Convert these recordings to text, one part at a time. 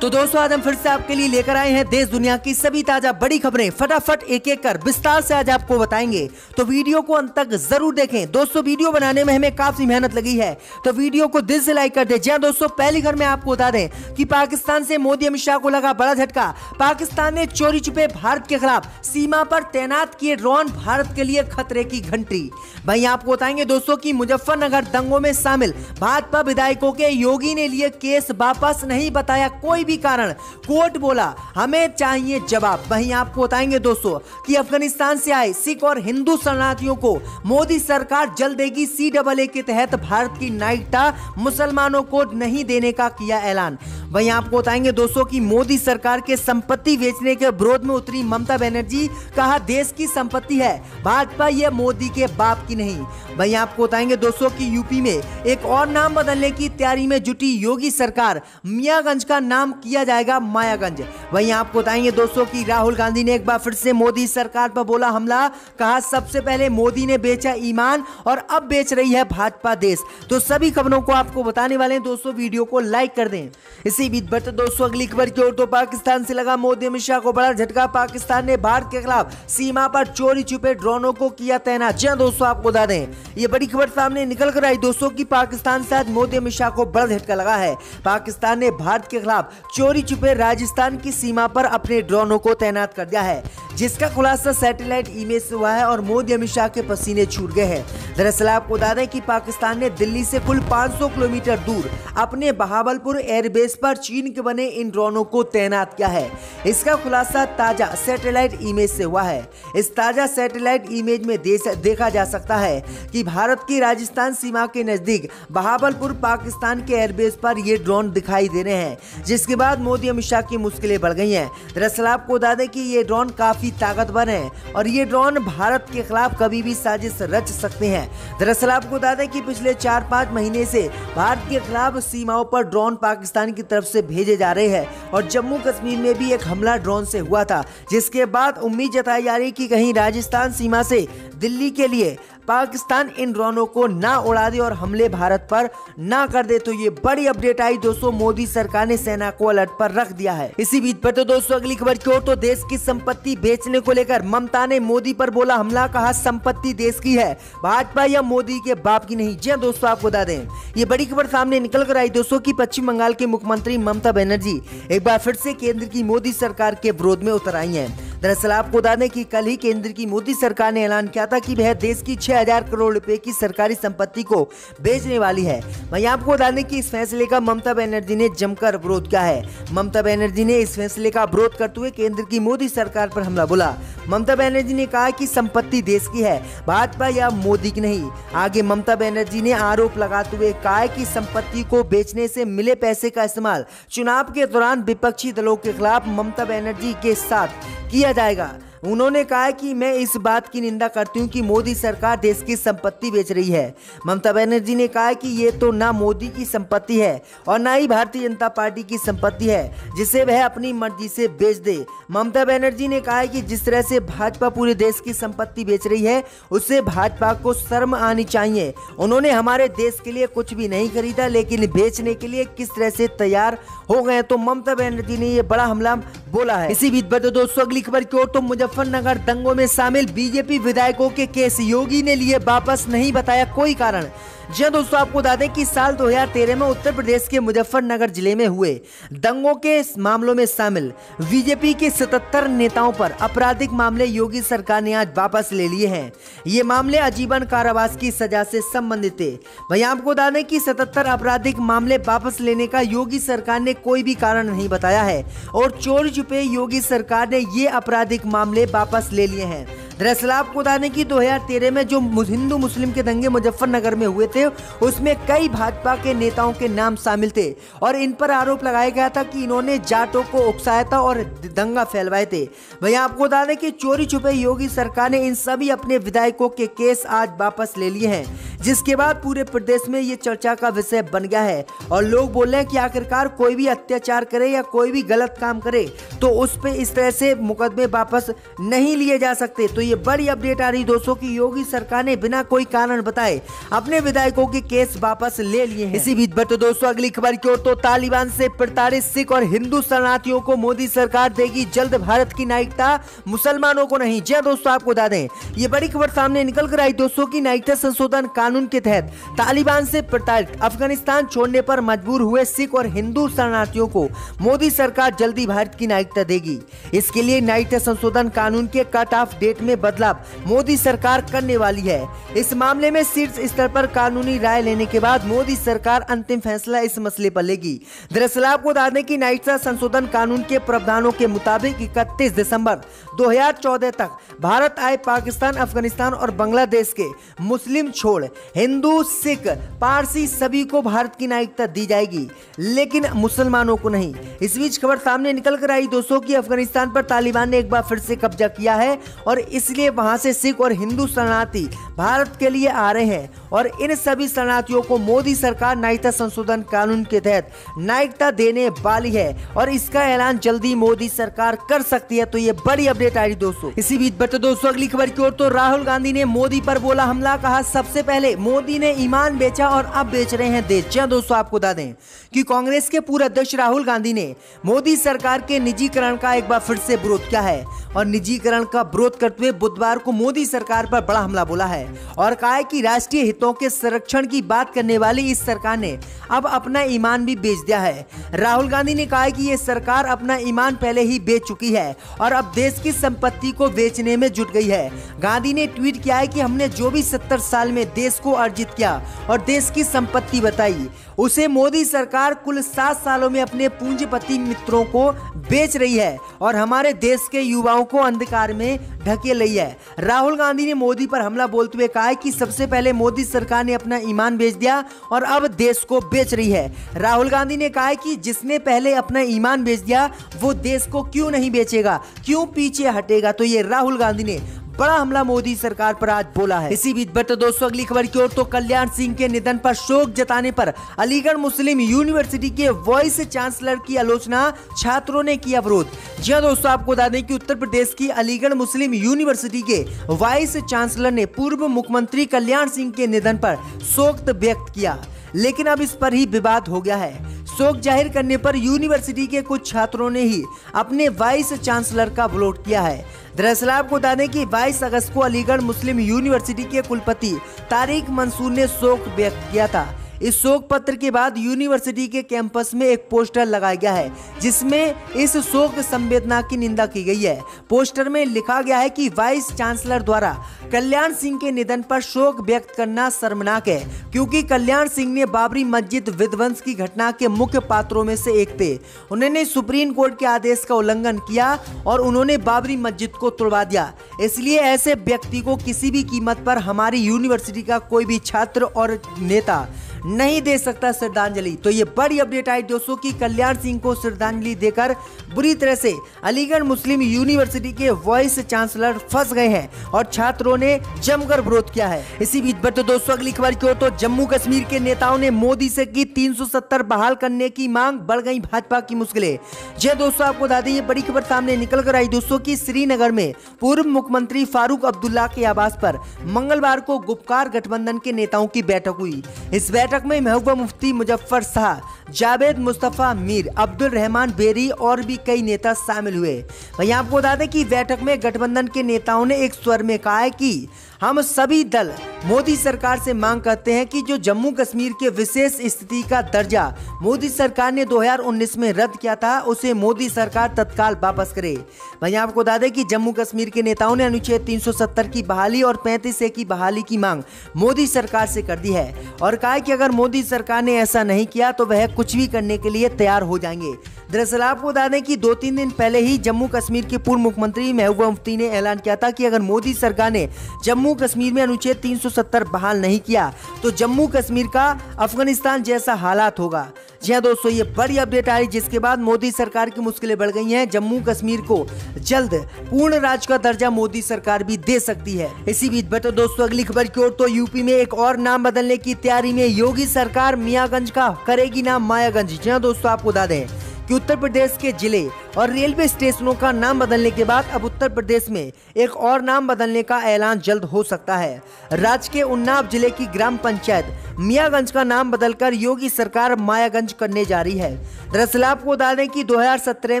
तो दोस्तों आज हम फिर से आपके लिए लेकर आए हैं देश दुनिया की सभी ताजा बड़ी खबरें। फटाफट एक एक कर विस्तार से आज आपको बताएंगे, तो वीडियो को अंत तक जरूर देखें। दोस्तों वीडियो बनाने में हमें काफी मेहनत लगी है, तो वीडियो को दिल से लाइक कर दें। जी हां दोस्तों, पहली खबर में आपको बता दें कि पाकिस्तान से मोदी अमित शाह को लगा बड़ा झटका। पाकिस्तान ने चोरी छुपे भारत के खिलाफ सीमा पर तैनात किए ड्रोन, भारत के लिए खतरे की घंटी। वहीं आपको बताएंगे दोस्तों की मुजफ्फरनगर दंगों में शामिल भाजपा विधायकों के योगी ने लिए केस वापस, नहीं बताया कोई भी कारण। कोर्ट बोला हमें चाहिए जवाब। वहीं आपको बताएंगे दोस्तों कि अफगानिस्तान से आए सिख और हिंदू शरणार्थियों को मोदी सरकार जल्द देगी CAA के तहत भारत की नागरिकता, मुसलमानों को नहीं देने का किया ऐलान। वहीं आपको बताएंगे दोस्तों कि मोदी सरकार के संपत्ति बेचने के विरोध में उतरी ममता बनर्जी, कहा देश की संपत्ति है भाजपा, ये मोदी के बाप की नहीं। वहीं आपको बताएंगे दोस्तों कि यूपी में एक और नाम बदलने की तैयारी में जुटी योगी सरकार, मियागंज का नाम किया जाएगा मायागंज। वहीं आपको बताएंगे दोस्तों कि राहुल गांधी ने एक बार फिर से मोदी सरकार पर बोला हमला, कहा सबसे पहले मोदी ने बेचा ईमान और अब बेच रही है भाजपा देश। तो सभी खबरों को आपको बताने वाले हैं दोस्तों, वीडियो को लाइक कर दें। इसी बीच बढ़ते दोस्तों अगली खबर की ओर, तो पाकिस्तान से लगा मोदी अमित शाह को बड़ा झटका। पाकिस्तान ने भारत के खिलाफ सीमा पर चोरी छुपे ड्रोनों को किया तैनात। जी दोस्तों आपको बता दें, ये बड़ी खबर सामने निकल कर आई दोस्तों की पाकिस्तान से आज मोदी अमित शाह को बड़ा झटका लगा है। पाकिस्तान ने भारत के खिलाफ चोरी छुपे राजस्थान की सीमा पर अपने ड्रोनों को तैनात कर दिया है, जिसका खुलासा सैटेलाइट इमेज से हुआ है और मोदी अमित शाह के पसीने छूट गए हैं। दरअसल आपको बता दें कि पाकिस्तान ने दिल्ली से कुल 500 किलोमीटर दूर अपने बहावलपुर एयरबेस पर चीन के बने इन ड्रोनों को तैनात किया है। इसका खुलासा ताजा सैटेलाइट इमेज से हुआ है। इस ताजा सैटेलाइट इमेज में देखा जा सकता है कि भारत की राजस्थान सीमा के नजदीक बहावलपुर पाकिस्तान के एयरबेस पर ये ड्रोन दिखाई दे रहे हैं, जिसके बाद मोदी अमित शाह की मुश्किलें बढ़ गई हैं। दरअसल आपको बता दें कि ये ड्रोन काफी ताकतवर हैं और ये ड्रोन भारत के खिलाफ कभी भी साजिश रच सकते हैं। दरअसल आपको बता दें कि पिछले 4-5 महीने से भारत के खिलाफ सीमाओं पर ड्रोन पाकिस्तान की तरफ से भेजे जा रहे हैं और जम्मू कश्मीर में भी एक हमला ड्रोन से हुआ था, जिसके बाद उम्मीद जताई जा रही कि कहीं राजस्थान सीमा से दिल्ली के लिए पाकिस्तान इन ड्रोनों को ना उड़ा दे और हमले भारत पर ना कर दे। तो ये बड़ी अपडेट आई दोस्तों, मोदी सरकार ने सेना को अलर्ट पर रख दिया है। इसी बीच पर तो दोस्तों अगली खबर की ओर, तो देश की संपत्ति बेचने को लेकर ममता ने मोदी पर बोला हमला, कहा संपत्ति देश की है भाजपा या मोदी के बाप की नहीं। जी दोस्तों आपको बता दें, ये बड़ी खबर सामने निकल कर आई दोस्तों की पश्चिम बंगाल के मुख्यमंत्री ममता बनर्जी एक बार फिर से केंद्र की मोदी सरकार के विरोध में उतर आई है। दरअसल आपको बता दें कि कल ही केंद्र की मोदी सरकार ने ऐलान किया था कि वह देश की 6000 करोड़ रुपए की सरकारी संपत्ति को बेचने वाली है। वहीं आपको बता दें कि इस फैसले का ममता बनर्जी ने जमकर विरोध किया है। ममता बनर्जी ने इस फैसले का विरोध करते हुए केंद्र की मोदी सरकार पर हमला बोला। ममता बनर्जी ने कहा कि संपत्ति देश की है भाजपा या मोदी की नहीं। आगे ममता बनर्जी ने आरोप लगाते हुए कहा कि संपत्ति को बेचने से मिले पैसे का इस्तेमाल चुनाव के दौरान विपक्षी दलों के खिलाफ ममता बनर्जी के साथ किया जाएगा। उन्होंने कहा कि मैं इस बात की निंदा करती हूं कि मोदी सरकार देश की संपत्ति बेच रही है। ममता बनर्जी ने कहा कि ये तो ना मोदी की संपत्ति है और ना ही भारतीय जनता पार्टी की संपत्ति है, जिसे वह अपनी मर्जी से बेच दे। ममता बनर्जी ने कहा कि जिस तरह से भाजपा पूरे देश की संपत्ति बेच रही है, उससे भाजपा को शर्म आनी चाहिए। उन्होंने हमारे देश के लिए कुछ भी नहीं खरीदा, लेकिन बेचने के लिए किस तरह से तैयार हो गए। तो ममता बनर्जी ने ये बड़ा हमला बोला है। इसी बीच पर दोस्तों अगली खबर की ओर, तो मुजफ्फरनगर दंगों में शामिल बीजेपी विधायकों के केस योगी ने लिए वापस, नहीं बताया कोई कारण। जी दोस्तों आपको बता दें कि साल 2013 में उत्तर प्रदेश के मुजफ्फरनगर जिले में हुए दंगों के मामलों में शामिल बीजेपी के 77 नेताओं पर आपराधिक मामले योगी सरकार ने आज वापस ले लिए हैं। ये मामले आजीवन कारावास की सजा से संबंधित थे। वहीं आपको बता दें कि 77 आपराधिक मामले वापस लेने का योगी सरकार ने कोई भी कारण नहीं बताया है और चोरी छुपे योगी सरकार ने ये आपराधिक मामले वापस ले लिए हैं। दरअसल आपको बता दें कि 2013 में जो हिंदू मुस्लिम के दंगे मुजफ्फरनगर में हुए थे, उसमें कई भाजपा के नेताओं के नाम शामिल थे और इन पर आरोप लगाया गया था कि इन्होंने जाटों को उकसाया था और दंगा फैलवाए थे। वहीं आपको बता दें कि चोरी छुपे योगी सरकार ने इन सभी अपने विधायकों के केस आज वापस ले लिए हैं, जिसके बाद पूरे प्रदेश में ये चर्चा का विषय बन गया है और लोग बोल रहे हैं कि आखिरकार कोई भी अत्याचार करे या कोई भी गलत काम करे तो उस पर इस तरह से मुकदमे वापस नहीं लिए जा सकते। तो ये बड़ी अपडेट आ रही दोस्तों की योगी सरकार ने बिना कोई कारण बताए अपने विधायकों के केस वापस ले लिए हैं। इसी बीच तो दोस्तों अगली खबर की ओर तो तालिबान से प्रताड़ित सिख और हिंदू शरणार्थियों को मोदी सरकार देगी जल्द भारत की नागरिकता, मुसलमानों को नहीं। जी दोस्तों आपको बता दें ये बड़ी खबर सामने निकल कर आई दोस्तों की नागरिकता संशोधन कानून के तहत तालिबान से प्रताड़ित अफगानिस्तान छोड़ने पर मजबूर हुए सिख और हिंदू शरणार्थियों को मोदी सरकार जल्दी भारत की नागरिकता देगी। इसके लिए नागरिकता संशोधन कानून के कट ऑफ डेट में बदलाव मोदी सरकार करने वाली है। इस मामले में शीर्ष स्तर पर कानूनी राय लेने के बाद मोदी सरकार अंतिम फैसला इस मसले पर लेगी। दरअसल आपको बता दें कि नागरिकता संशोधन कानून के प्रावधानों के मुताबिक 31 दिसंबर 2014 तक भारत आए पाकिस्तान, अफगानिस्तान और बांग्लादेश के मुस्लिम छोड़ हिंदू, सिख, पारसी सभी को भारत की नागरिकता दी जाएगी, लेकिन मुसलमानों को नहीं। इस बीच खबर सामने निकल कर आई दोस्तों की अफगानिस्तान पर तालिबान ने एक बार फिर से कब्जा किया है और इसलिए वहां से सिख और हिंदू शरणार्थी भारत के लिए आ रहे हैं और इन सभी शरणार्थियों को मोदी सरकार नागरिकता संशोधन कानून के तहत नागरिकता देने वाली है और इसका ऐलान जल्दी मोदी सरकार कर सकती है। तो ये बड़ी अपडेट आ रही दोस्तों। इसी बीच बट दोस्तों अगली खबर की ओर तो राहुल गांधी ने मोदी पर बोला हमला, कहा सबसे पहले मोदी ने ईमान बेचा और अब बेच रहे हैं देश। जी दोस्तों आपको बता दें कि कांग्रेस के पूर्व अध्यक्ष राहुल गांधी ने मोदी सरकार के निजीकरण का एक बार फिर से विरोध किया है और निजीकरण का विरोध करते हुए बुधवार को मोदी सरकार पर बड़ा हमला बोला है और कहा है कि राष्ट्रीय हितों के संरक्षण की बात करने वाली इस सरकार ने अब अपना ईमान भी बेच दिया है। राहुल गांधी ने कहा है कि ये सरकार अपना ईमान पहले ही बेच चुकी है और अब देश की संपत्ति को बेचने में जुट गई है। गांधी ने ट्वीट किया है कि हमने जो भी 70 साल में देश को अर्जित किया और देश की संपत्ति बताई उसे मोदी सरकार कुल 7 सालों में अपने पूंजीपति मित्रों को बेच रही है और हमारे देश के युवाओं को अंधकार में ढकेल रही है। राहुल गांधी ने मोदी पर हमला बोलते हुए कहा कि सबसे पहले मोदी सरकार ने अपना ईमान बेच दिया और अब देश को बेच रही है। राहुल गांधी ने कहा कि जिसने पहले अपना ईमान बेच दिया वो देश को क्यों नहीं बेचेगा, क्यों पीछे हटेगा। तो ये राहुल गांधी ने बड़ा हमला मोदी सरकार पर आज बोला है। इसी बीच बट दोस्तों अगली खबर की ओर तो कल्याण सिंह के निधन पर शोक जताने पर अलीगढ़ मुस्लिम यूनिवर्सिटी के वाइस चांसलर की आलोचना, छात्रों ने किया विरोध। जी हां दोस्तों आपको बता दें कि उत्तर प्रदेश की अलीगढ़ मुस्लिम यूनिवर्सिटी के वाइस चांसलर ने पूर्व मुख्यमंत्री कल्याण सिंह के निधन पर शोक व्यक्त किया, लेकिन अब इस पर ही विवाद हो गया है। शोक जाहिर करने पर यूनिवर्सिटी के कुछ छात्रों ने ही अपने वाइस चांसलर का विरोध किया है। दरअसल आपको बता दें कि 22 अगस्त को अलीगढ़ मुस्लिम यूनिवर्सिटी के कुलपति तारिक मंसूर ने शोक व्यक्त किया था। इस शोक पत्र के बाद यूनिवर्सिटी के कैंपस में एक पोस्टर लगाया गया है जिसमें इस शोक संवेदना की निंदा की गई है। पोस्टर में लिखा गया है कि वाइस चांसलर द्वारा कल्याण सिंह के निधन पर शोक व्यक्त करना शर्मनाक है, क्योंकि कल्याण सिंह ने बाबरी मस्जिद विध्वंस की घटना के मुख्य पात्रों में से एक थे। उन्होंने सुप्रीम कोर्ट के आदेश का उल्लंघन किया और उन्होंने बाबरी मस्जिद को तोड़वा दिया। इसलिए ऐसे व्यक्ति को किसी भी कीमत पर हमारी यूनिवर्सिटी का कोई भी छात्र और नेता नहीं दे सकता श्रद्धांजलि। तो ये बड़ी अपडेट आई दोस्तों की कल्याण सिंह को श्रद्धांजलि देकर बुरी तरह से अलीगढ़ मुस्लिम यूनिवर्सिटी के वाइस चांसलर फंस गए हैं और छात्रों ने जमकर विरोध किया है। इसी बीच पर तो दोस्तों अगली खबर की ओर तो जम्मू कश्मीर के नेताओं ने मोदी से की 370 बहाल करने की मांग, बढ़ गई भाजपा की मुश्किलें। जय दोस्तों आपको बता दें ये बड़ी खबर सामने निकल कर आई दोस्तों की श्रीनगर में पूर्व मुख्यमंत्री फारूक अब्दुल्ला के आवास पर मंगलवार को गुपकार गठबंधन के नेताओं की बैठक हुई। इस बैठक में महबूबा मुफ्ती मुजफ्फर शाह, जावेद मुस्तफा मीर, अब्दुल रहमान बेरी और भी कई नेता शामिल हुए। वहीं आपको बता दें कि बैठक में गठबंधन के नेताओं ने एक स्वर में कहा है कि हम सभी दल मोदी सरकार से मांग करते हैं कि जो जम्मू कश्मीर के विशेष स्थिति का दर्जा मोदी सरकार ने 2019 में रद्द किया था उसे मोदी सरकार तत्काल वापस करे। वहीं आपको बता दें कि जम्मू कश्मीर के नेताओं ने अनुच्छेद 370 की बहाली और 35A की बहाली की मांग मोदी सरकार से कर दी है और कहा कि अगर मोदी सरकार ने ऐसा नहीं किया तो वह कुछ भी करने के लिए तैयार हो जाएंगे। दरअसल आपको बता दें कि 2-3 दिन पहले ही जम्मू कश्मीर के पूर्व मुख्यमंत्री महबूबा मुफ्ती ने ऐलान किया था कि अगर मोदी सरकार ने जम्मू कश्मीर में अनुच्छेद 370 बहाल नहीं किया तो जम्मू कश्मीर का अफगानिस्तान जैसा हालात होगा। जी हाँ दोस्तों ये बड़ी अपडेट आई जिसके बाद मोदी सरकार की मुश्किलें बढ़ गई हैं। जम्मू कश्मीर को जल्द पूर्ण राज्य का दर्जा मोदी सरकार भी दे सकती है। इसी बीच बट दोस्तों अगली खबर की ओर तो यूपी में एक और नाम बदलने की तैयारी में योगी सरकार, मियागंज का करेगी नाम मायागंज। जी हाँ दोस्तों आपको बता दें कि उत्तर प्रदेश के जिले और रेलवे स्टेशनों का नाम बदलने के बाद अब उत्तर प्रदेश में एक और नाम बदलने का ऐलान जल्द हो सकता है। राज्य के उन्नाव जिले की ग्राम पंचायत मियागंज का नाम बदलकर योगी सरकार मायागंज करने जा रही है। दरअसल आपको बता दें कि 2017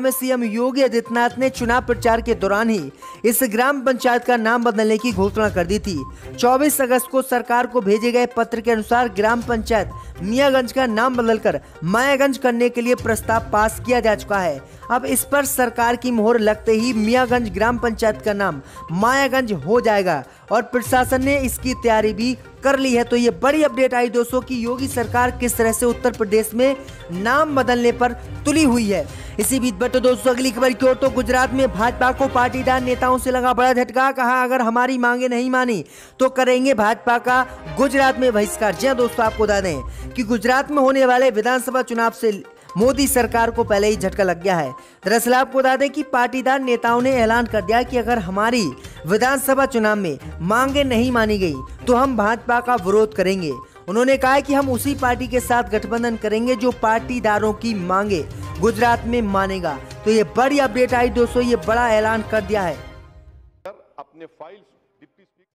में सीएम योगी आदित्यनाथ ने चुनाव प्रचार के दौरान ही इस ग्राम पंचायत का नाम बदलने की घोषणा कर दी थी। 24 अगस्त को सरकार को भेजे गए पत्र के अनुसार ग्राम पंचायत मियागंज का नाम बदलकर मायागंज करने के लिए प्रस्ताव पास किया जा चुका है। अब इस पर सरकार की मोहर लगते ही मियागंज ग्राम पंचायत का नाम मायागंज हो जाएगा और प्रशासन ने इसकी तैयारी भी कर ली है। तो ये बड़ी अपडेट आई दोस्तों कि योगी सरकार किस तरह से उत्तर प्रदेश में नाम बदलने पर तुली हुई है। इसी बीच बट दोस्तों अगली खबर की ओर तो गुजरात में भाजपा को पाटीदार नेताओं से लगा बड़ा झटका। कहा अगर हमारी मांगे नहीं मानी तो करेंगे भाजपा का गुजरात में बहिष्कार। जी दोस्तों आपको बता दें कि गुजरात में होने वाले विधानसभा चुनाव से मोदी सरकार को पहले ही झटका लग गया है। दरअसल आपको बता दें कि पाटीदार नेताओं ने ऐलान कर दिया कि अगर हमारी विधानसभा चुनाव में मांगे नहीं मानी गई तो हम भाजपा का विरोध करेंगे। उन्होंने कहा कि हम उसी पार्टी के साथ गठबंधन करेंगे जो पाटीदारों की मांगे गुजरात में मानेगा। तो ये बड़ी अपडेट आई दोस्तों, ये बड़ा ऐलान कर दिया है। अपने फाइल्स